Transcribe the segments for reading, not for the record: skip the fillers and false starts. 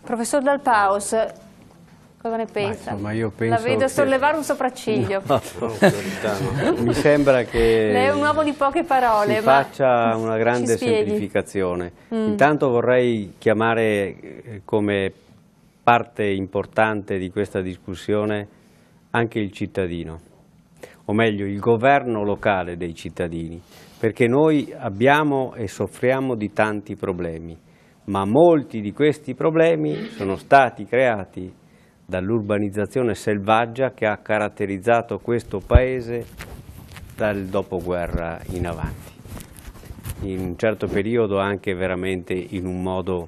Professor Dal Paus, cosa ne pensa? Insomma, io penso la vedo sollevare un sopraciglio. No, mi sembra che lei è un uomo di poche parole, si faccia una grande semplificazione. Intanto vorrei chiamare come parte importante di questa discussione anche il cittadino, o meglio il governo locale dei cittadini, perché noi abbiamo e soffriamo di tanti problemi, ma molti di questi problemi sono stati creati dall'urbanizzazione selvaggia che ha caratterizzato questo Paese dal dopoguerra in avanti, in un certo periodo anche veramente in un modo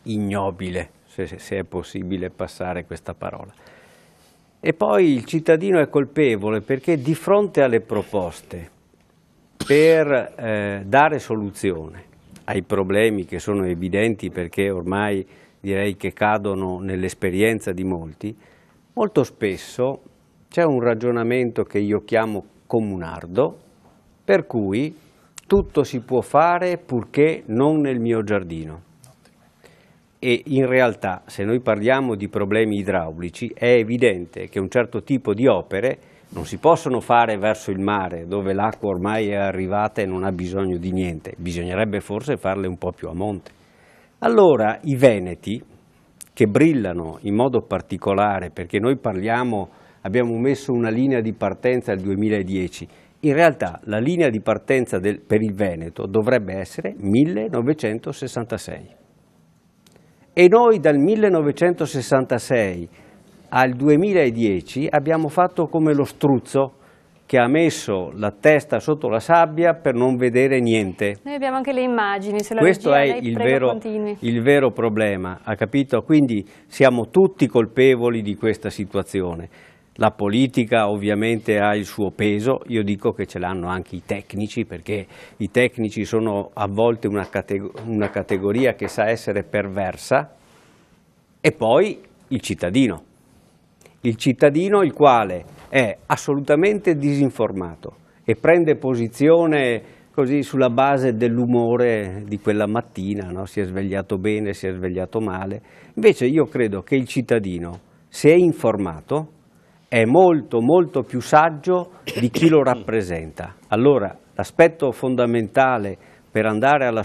ignobile, se è possibile passare questa parola. E poi il cittadino è colpevole perché di fronte alle proposte per dare soluzione ai problemi che sono evidenti, perché ormai direi che cadono nell'esperienza di molti, molto spesso c'è un ragionamento che io chiamo comunardo, per cui tutto si può fare purché non nel mio giardino. E in realtà, se noi parliamo di problemi idraulici, è evidente che un certo tipo di opere non si possono fare verso il mare, dove l'acqua ormai è arrivata e non ha bisogno di niente. Bisognerebbe forse farle un po' più a monte. Allora i veneti, che brillano in modo particolare, perché noi abbiamo messo una linea di partenza al 2010, in realtà la linea di partenza per il Veneto dovrebbe essere 1966. E noi dal 1966 al 2010 abbiamo fatto come lo struzzo che ha messo la testa sotto la sabbia per non vedere niente. Noi abbiamo anche le immagini, se la Questo regia, è lei il vero problema, ha capito? Quindi siamo tutti colpevoli di questa situazione. La politica ovviamente ha il suo peso, io dico che ce l'hanno anche i tecnici, perché i tecnici sono a volte una categoria che sa essere perversa, e poi il cittadino il quale è assolutamente disinformato e prende posizione così sulla base dell'umore di quella mattina, no? Si è svegliato bene, si è svegliato male. Invece io credo che il cittadino, se è informato, è molto molto più saggio di chi lo rappresenta. Allora l'aspetto fondamentale per andare alla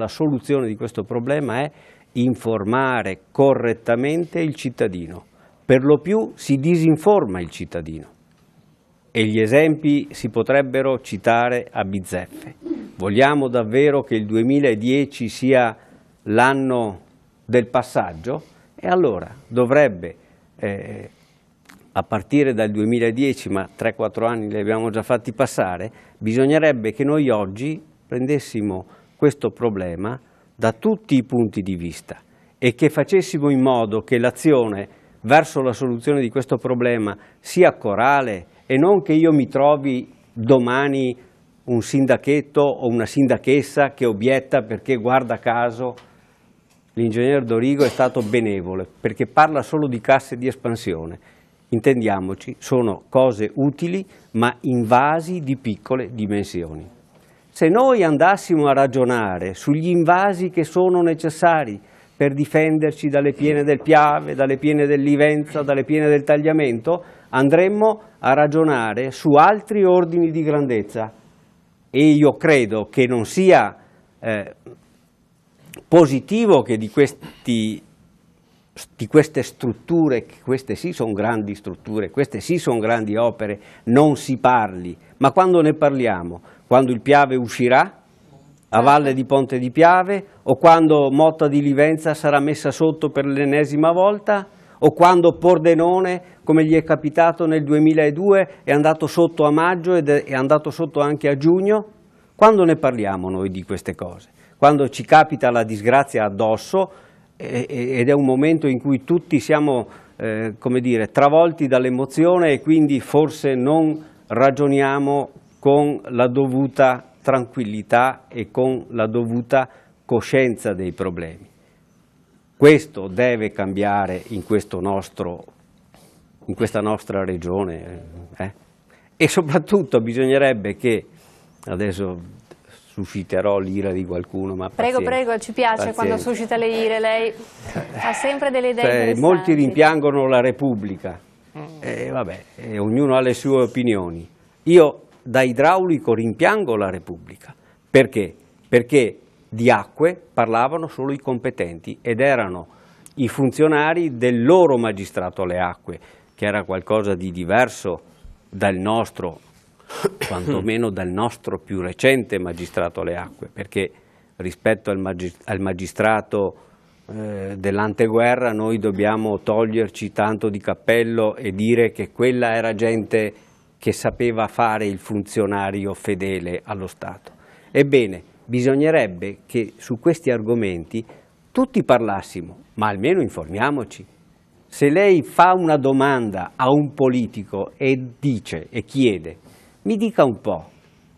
soluzione di questo problema è informare correttamente il cittadino. Per lo più si disinforma il cittadino e gli esempi si potrebbero citare a bizzeffe. Vogliamo davvero che il 2010 sia l'anno del passaggio? E allora dovrebbe a partire dal 2010, ma 3-4 anni li abbiamo già fatti passare, bisognerebbe che noi oggi prendessimo questo problema da tutti i punti di vista e che facessimo in modo che l'azione verso la soluzione di questo problema sia corale e non che io mi trovi domani un sindachetto o una sindachessa che obietta perché, guarda caso, l'ingegner Dorigo è stato benevole, perché parla solo di casse di espansione. Intendiamoci, sono cose utili ma invasi di piccole dimensioni. Se noi andassimo a ragionare sugli invasi che sono necessari per difenderci dalle piene del Piave, dalle piene del Livenza, dalle piene del Tagliamento, andremmo a ragionare su altri ordini di grandezza. E io credo che non sia positivo che di queste strutture, queste sì sono grandi strutture, queste sì sono grandi opere, non si parli. Ma quando ne parliamo? Quando il Piave uscirà a valle di Ponte di Piave, o quando Motta di Livenza sarà messa sotto per l'ennesima volta, o quando Pordenone, come gli è capitato nel 2002, è andato sotto a maggio ed è andato sotto anche a giugno? Quando ne parliamo noi di queste cose? Quando ci capita la disgrazia addosso ed è un momento in cui tutti siamo come dire, travolti dall'emozione e quindi forse non ragioniamo con la dovuta tranquillità e con la dovuta coscienza dei problemi. Questo deve cambiare in questa nostra regione e soprattutto bisognerebbe che, adesso susciterò l'ira di qualcuno, ma Prego, pazienza, prego, ci piace pazienza. quando suscita le ire, lei ha sempre delle idee Cioè, interessanti. molti rimpiangono la Repubblica, ognuno ha le sue opinioni. Io da idraulico rimpiango la Repubblica. Perché? Perché di acque parlavano solo i competenti ed erano i funzionari del loro magistrato alle acque, che era qualcosa di diverso dal nostro, quantomeno dal nostro più recente magistrato alle acque, perché rispetto al magistrato dell'anteguerra noi dobbiamo toglierci tanto di cappello e dire che quella era gente che sapeva fare il funzionario fedele allo Stato. Ebbene, bisognerebbe che su questi argomenti tutti parlassimo, ma almeno informiamoci. Se lei fa una domanda a un politico e dice e chiede, mi dica un po',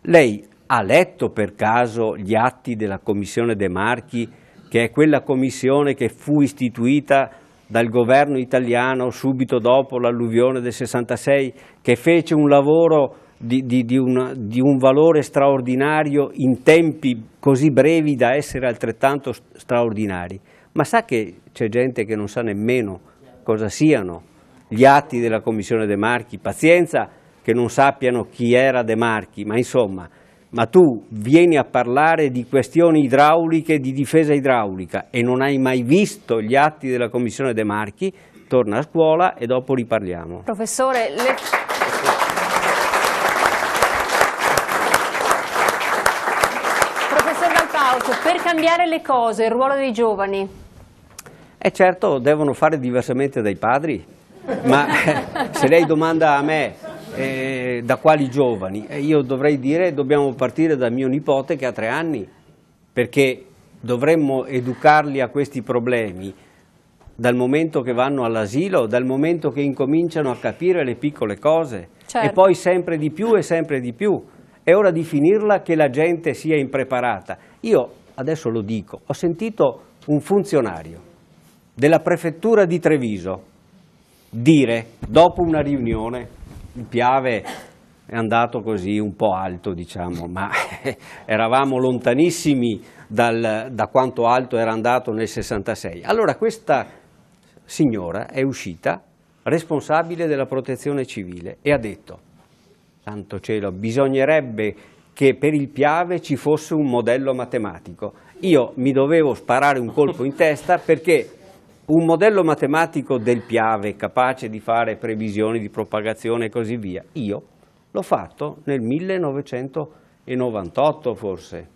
lei ha letto per caso gli atti della Commissione De Marchi, che è quella commissione che fu istituita dal governo italiano subito dopo l'alluvione del 66, che fece un lavoro di un valore straordinario in tempi così brevi da essere altrettanto straordinari? Ma sa che c'è gente che non sa nemmeno cosa siano gli atti della Commissione De Marchi? Pazienza che non sappiano chi era De Marchi, ma insomma, ma tu vieni a parlare di questioni idrauliche, di difesa idraulica e non hai mai visto gli atti della Commissione De Marchi, torna a scuola e dopo riparliamo. Professore, Professor Valpauso, per cambiare le cose, il ruolo dei giovani? Certo, devono fare diversamente dai padri, ma se lei domanda a me da quali giovani, io dovrei dire dobbiamo partire da mio nipote che ha 3 anni, perché dovremmo educarli a questi problemi dal momento che vanno all'asilo, dal momento che incominciano a capire le piccole cose, certo. E poi sempre di più e sempre di più. È ora di finirla che la gente sia impreparata. Io adesso lo dico, ho sentito un funzionario della prefettura di Treviso dire, dopo una riunione, il Piave è andato così un po' alto, diciamo, ma eravamo lontanissimi da quanto alto era andato nel 66. Allora questa signora è uscita responsabile della protezione civile e ha detto, santo cielo, bisognerebbe che per il Piave ci fosse un modello matematico. Io mi dovevo sparare un colpo in testa perché un modello matematico del Piave capace di fare previsioni di propagazione e così via, io l'ho fatto nel 1998 forse.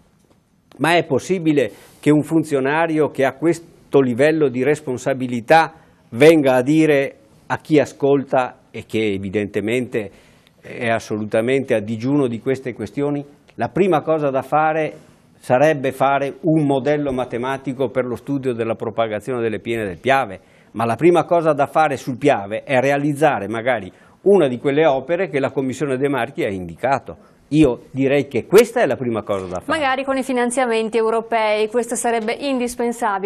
Ma è possibile che un funzionario che ha questo livello di responsabilità venga a dire a chi ascolta e che evidentemente è assolutamente a digiuno di queste questioni, la prima cosa da fare sarebbe fare un modello matematico per lo studio della propagazione delle piene del Piave, ma la prima cosa da fare sul Piave è realizzare magari una di quelle opere che la Commissione De Marchi ha indicato. Io direi che questa è la prima cosa da fare. Magari con i finanziamenti europei, questo sarebbe indispensabile.